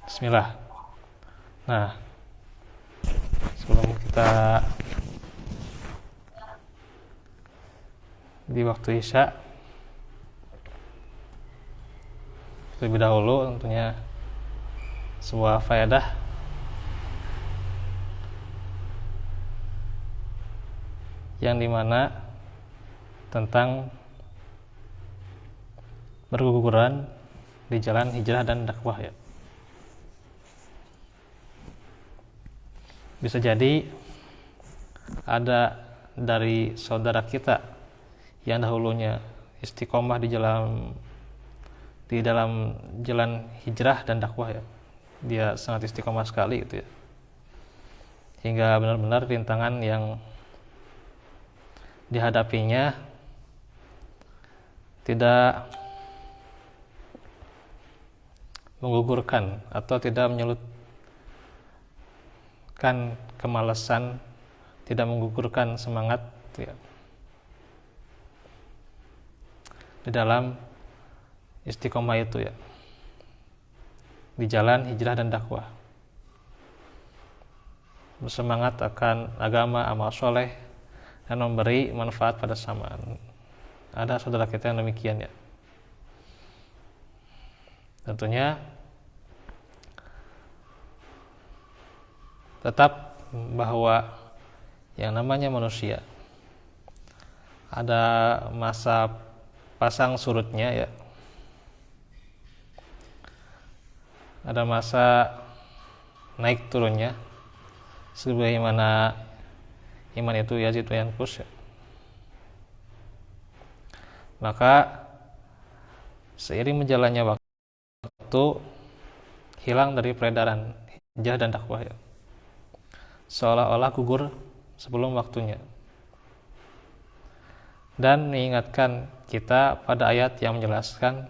Bismillah. Nah, sebelum kita di waktu Isya, terlebih dahulu tentunya sebuah faedah yang dimana tentang berguguran di jalan hijrah dan dakwah ya. Bisa jadi ada dari saudara kita yang dahulunya istiqomah di dalam jalan hijrah dan dakwah ya. Dia sangat istiqomah sekali gitu ya. Hingga benar-benar rintangan yang dihadapinya tidak menggugurkan atau tidak menyurutkan kemalasan, tidak menggugurkan semangat ya, di dalam istiqomah itu ya, di jalan hijrah dan dakwah, bersemangat akan agama, amal soleh, dan memberi manfaat pada samaan. Ada saudara kita yang demikian ya. Tentunya tetap bahwa yang namanya manusia ada masa pasang surutnya ya, ada masa naik turunnya, sebagaimana iman itu yazid wa yanqus ya. Maka seiring menjalannya waktu hilang dari peredaran hijrah dan dakwah ya, seolah-olah gugur sebelum waktunya, dan mengingatkan kita pada ayat yang menjelaskan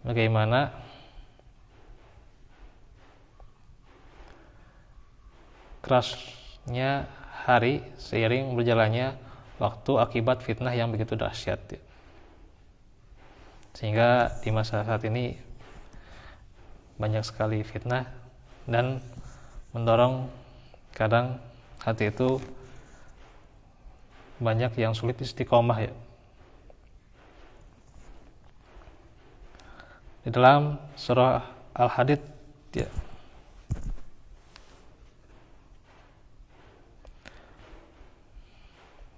bagaimana kerasnya hari seiring berjalannya waktu akibat fitnah yang begitu dahsyat ya. Sehingga di masa saat ini banyak sekali fitnah dan mendorong kadang hati itu banyak yang sulit istiqomah ya. Di dalam surah Al-Hadid ya,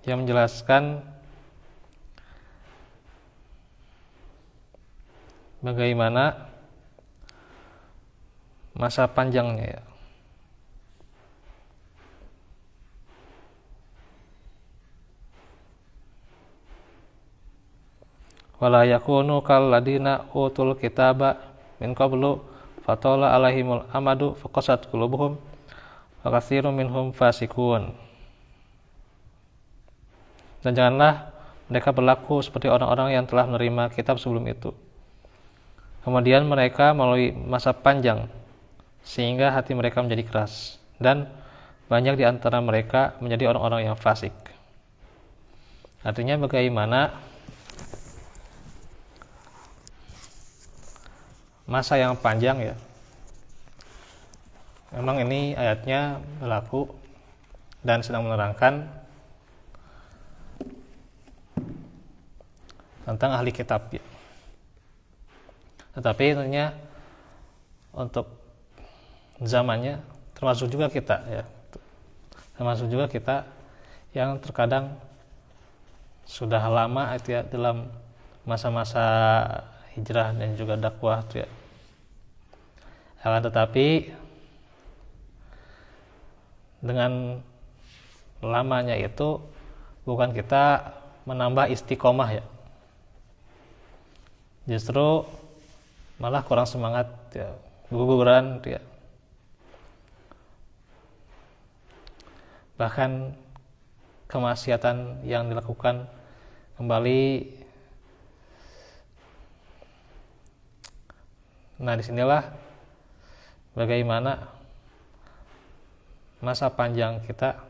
yang menjelaskan bagaimana masa panjangnya ya, wala yakunu kalladina utul kitaba min qablu fatala alaihimul amadu faqasat qulubuhum wa katsirun minhum fasikun. Dan janganlah mereka berlaku seperti orang-orang yang telah menerima kitab sebelum itu, kemudian mereka melalui masa panjang sehingga hati mereka menjadi keras, dan banyak di antara mereka menjadi orang-orang yang fasik. Artinya bagaimana masa yang panjang ya, memang ini ayatnya berlaku dan sedang menerangkan tentang ahli kitab ya. Tetapi tentunya untuk zamannya termasuk juga kita ya, termasuk juga kita yang terkadang sudah lama itu ya dalam masa-masa hijrah dan juga dakwah itu ya. Akan tetapi dengan lamanya itu bukan kita menambah istiqomah ya, justru malah kurang semangat ya, guguran ya. Bahkan kemaksiatan yang dilakukan kembali. Nah, disinilah bagaimana masa panjang kita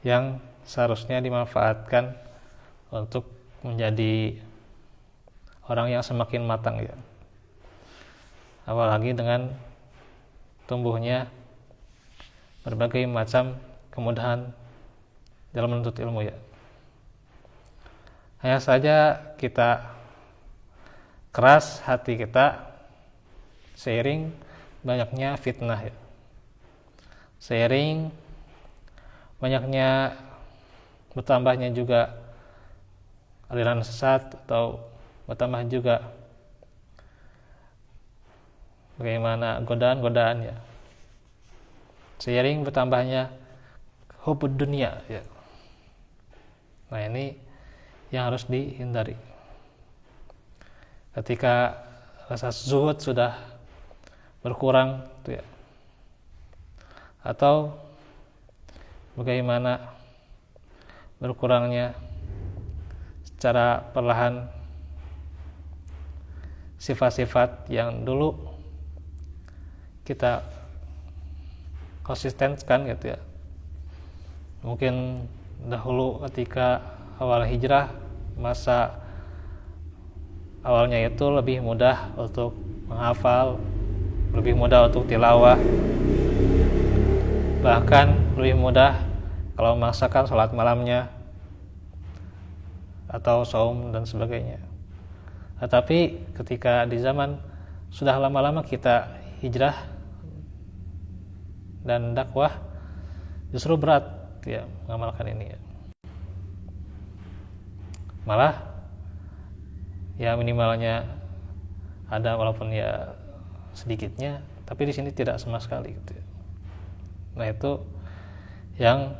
yang seharusnya dimanfaatkan untuk menjadi orang yang semakin matang ya. Apalagi dengan tumbuhnya berbagai macam kemudahan dalam menuntut ilmu ya. Hanya saja kita keras hati kita seiring banyaknya fitnah ya. Seiring banyaknya bertambahnya juga aliran sesat atau bertambah juga bagaimana godaan-godaan ya. Seiring bertambahnya hubud dunia ya. Nah, ini yang harus dihindari. Ketika rasa zuhud sudah berkurang itu ya. Atau bagaimana berkurangnya secara perlahan sifat-sifat yang dulu kita konsistenkan gitu ya. Mungkin dahulu ketika awal hijrah, masa awalnya itu lebih mudah untuk menghafal, lebih mudah untuk tilawah, bahkan lebih mudah kalau memaksakan sholat malamnya atau saum dan sebagainya. Tetapi ketika di zaman sudah lama-lama kita hijrah dan dakwah, justru berat ya mengamalkan ini ya. Malah ya minimalnya ada walaupun ya sedikitnya, tapi di sini tidak sama sekali gitu ya. Nah, itu yang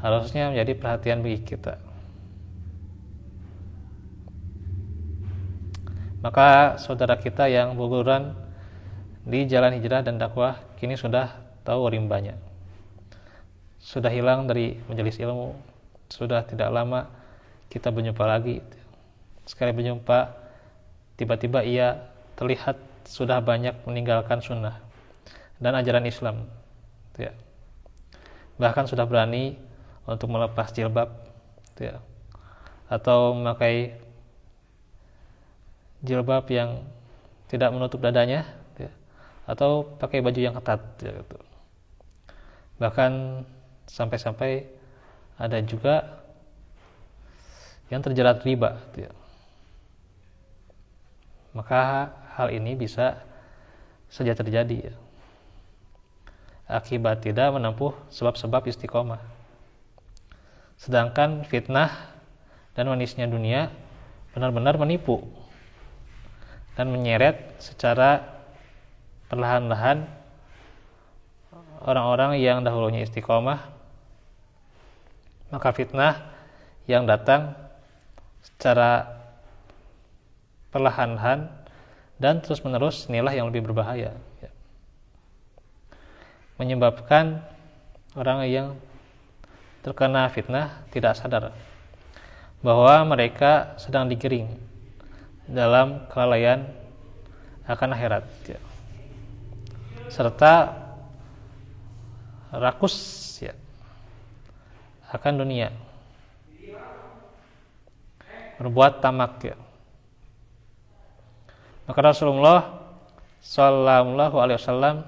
harusnya menjadi perhatian bagi kita. Maka saudara kita yang berguguran di jalan hijrah dan dakwah kini sudah tahu rimbanya, sudah hilang dari majelis ilmu, sudah tidak lama kita berjumpa lagi. Sekali berjumpa tiba-tiba ia terlihat sudah banyak meninggalkan sunnah dan ajaran Islam ya. Bahkan sudah berani untuk melepas jilbab ya, atau memakai jilbab yang tidak menutup dadanya ya, atau pakai baju yang ketat ya, gitu. Bahkan sampai-sampai ada juga yang terjerat riba ya. Maka hal ini bisa saja terjadi ya, akibat tidak menempuh sebab-sebab istiqomah. Sedangkan fitnah dan manisnya dunia benar-benar menipu dan menyeret secara perlahan-lahan orang-orang yang dahulunya istiqomah. Maka fitnah yang datang secara perlahan-lahan dan terus-menerus inilah yang lebih berbahaya ya. Menyebabkan orang yang terkena fitnah tidak sadar bahwa mereka sedang digiring dalam kelalaian akan akhirat ya, serta rakus ya akan dunia, berbuat tamak ya. Maka Rasulullah Sallallahu Alaihi Wasallam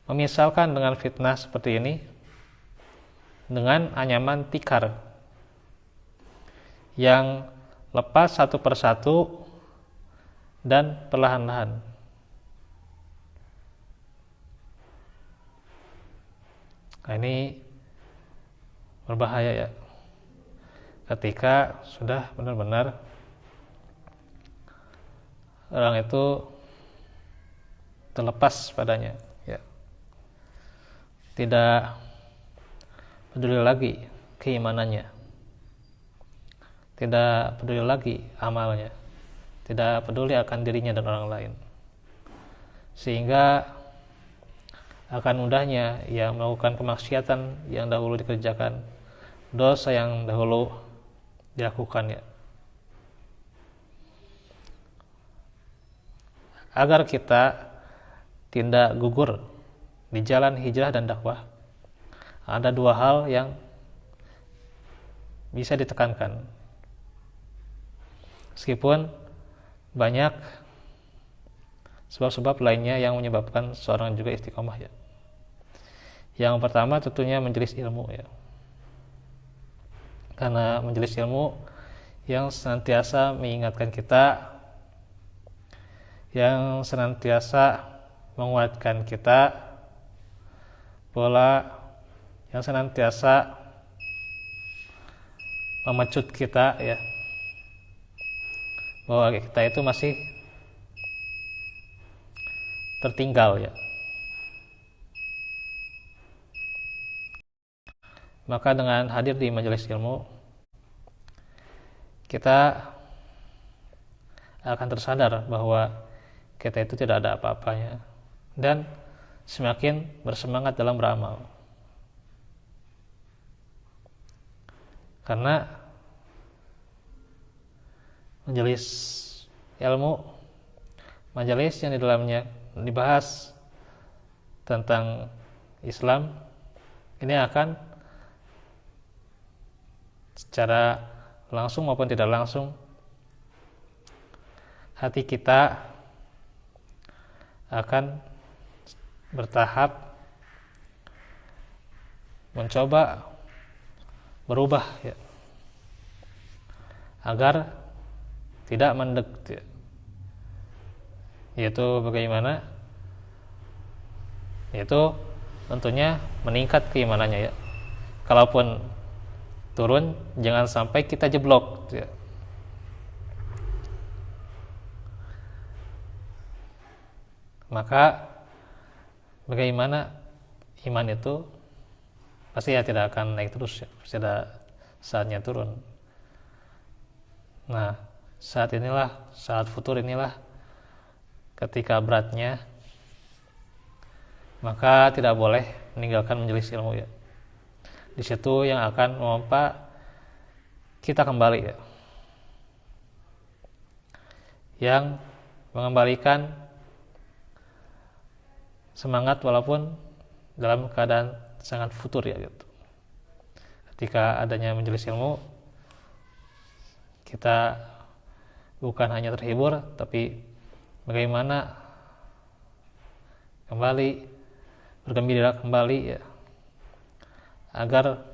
memisalkan dengan fitnah seperti ini dengan anyaman tikar yang lepas satu persatu dan perlahan-lahan. Nah, ini berbahaya ya, ketika sudah benar-benar orang itu terlepas padanya ya, tidak peduli lagi keimanannya, tidak peduli lagi amalnya, tidak peduli akan dirinya dan orang lain, sehingga akan mudahnya ia melakukan kemaksiatan yang dahulu dikerjakan, dosa yang dahulu dilakukan ya. Agar kita tidak gugur di jalan hijrah dan dakwah, ada dua hal yang bisa ditekankan. Meskipun banyak sebab-sebab lainnya yang menyebabkan seorang juga istiqomah ya. Yang pertama tentunya majelis ilmu ya. Karena majelis ilmu yang senantiasa mengingatkan kita, yang senantiasa menguatkan kita, pola yang senantiasa memecut kita ya, bahwa kita itu masih tertinggal ya. Maka dengan hadir di majelis ilmu, kita akan tersadar bahwa kita itu tidak ada apa-apanya dan semakin bersemangat dalam beramal. Karena majelis ilmu, majelis yang di dalamnya dibahas tentang Islam, ini akan secara langsung maupun tidak langsung hati kita akan bertahap mencoba berubah ya, agar tidak mendek ya. Yaitu bagaimana? Yaitu tentunya meningkat keimanannya ya. Kalaupun turun, jangan sampai kita jeblok ya. Maka bagaimana iman itu pasti ya tidak akan naik terus ya, pasti ada saatnya turun. Nah, saat inilah, saat futur inilah ketika beratnya, maka tidak boleh meninggalkan majelis ilmu ya. Di situ yang akan memompa kita kembali ya, yang mengembalikan semangat walaupun dalam keadaan sangat futur ya gitu. Ketika adanya majelis ilmu, kita bukan hanya terhibur, tapi bagaimana kembali bergembira kembali ya, agar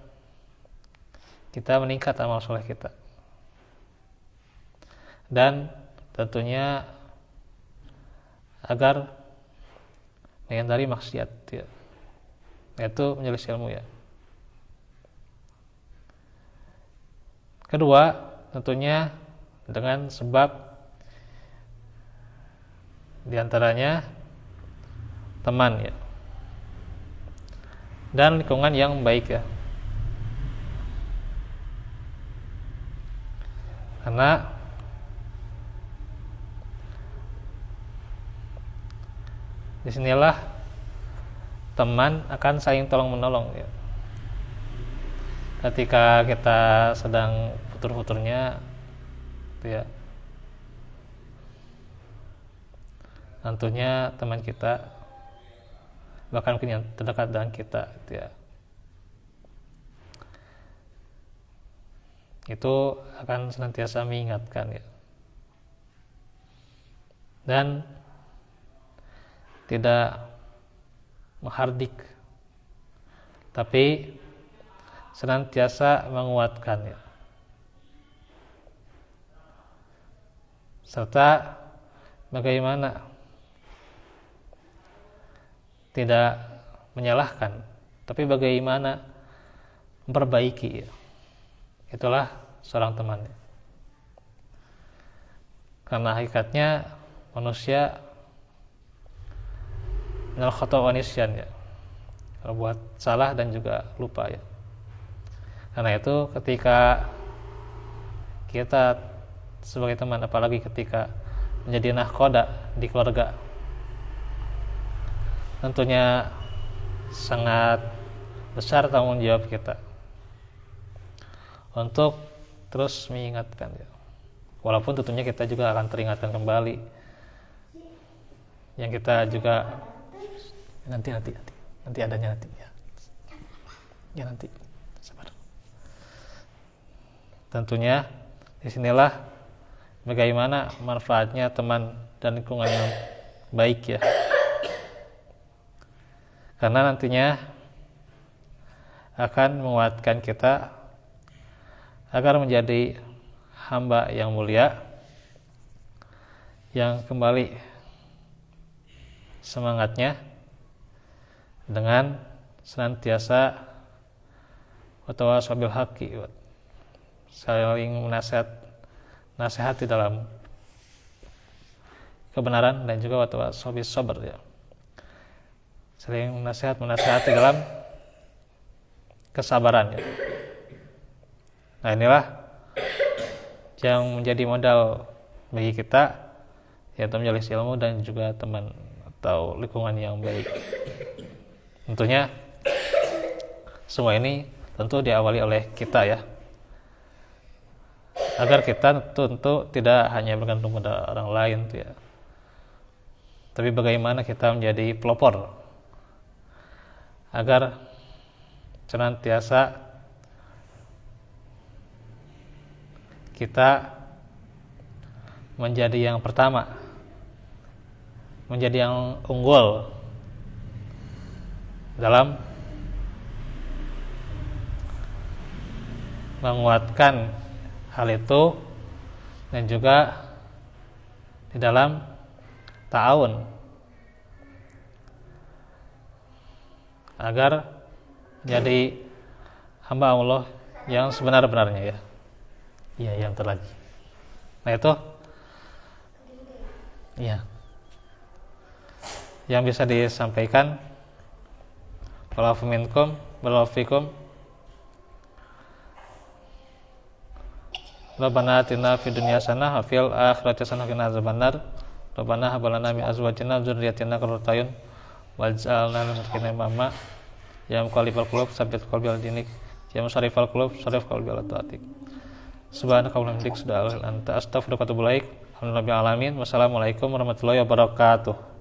kita meningkat amal soleh kita, dan tentunya agar menghindari maksiat ya, yaitu majelis ilmu ya. Kedua, tentunya dengan sebab diantaranya teman ya, dan lingkungan yang baik ya. Karena disinilah teman akan saling tolong menolong ya. Ketika kita sedang futur-futurnya ya, tentunya teman kita, bahkan mungkin yang terdekat dengan kita ya, itu akan senantiasa mengingatkan ya, dan tidak menghardik, tapi senantiasa menguatkan ya, serta bagaimana tidak menyalahkan, tapi bagaimana memperbaiki ya. Itulah seorang teman ya. Karena hakikatnya manusia minal khata' wa nisyan ya, buat salah dan juga lupa ya. Karena itu ketika kita sebagai teman, apalagi ketika menjadi nahkoda di keluarga, tentunya sangat besar tanggung jawab kita untuk terus mengingatkan ya. Walaupun tentunya kita juga akan teringatkan kembali, yang kita juga nanti adanya nanti ya nanti sabar. Tentunya disinilah bagaimana manfaatnya teman dan lingkungan yang baik ya. Karena nantinya akan menguatkan kita agar menjadi hamba yang mulia, yang kembali semangatnya dengan senantiasa watawasau bil haqqi, saling nasihati dalam kebenaran, dan juga watawasau bis sabr ya, saling menasihati dalam kesabaran ya. Nah, inilah yang menjadi modal bagi kita, yaitu majelis ilmu dan juga teman atau lingkungan yang baik. Tentunya semua ini tentu diawali oleh kita ya, agar kita tentu tidak hanya bergantung pada orang lain tuh ya, tapi bagaimana kita menjadi pelopor agar senantiasa kita menjadi yang pertama, menjadi yang unggul dalam menguatkan hal itu, dan juga di dalam ta'awun agar menjadi hamba Allah yang sebenar-benarnya ya. Iya, yang terlagi. Nah, itu iya yang bisa disampaikan. Wa'alafu minkum wa'alafikum. Rabbana atina fid dunya hasanah wa fil akhirati hasanah wa qina adzabannar. Rabbana hab lana min azwajina wa dzurriyyatina qurrata a'yun waj'alna lil muttaqina imama. Ya muqallibal qulub tsabbit qalbi ala dinik, ya musarrifal qulub sarrif qalbi ala taatik. Subhanaka wa bihamdika anta astaghfiruka wa atubu ilaik. Alhamdulillahil alamin. Wassalamualaikum warahmatullahi wabarakatuh.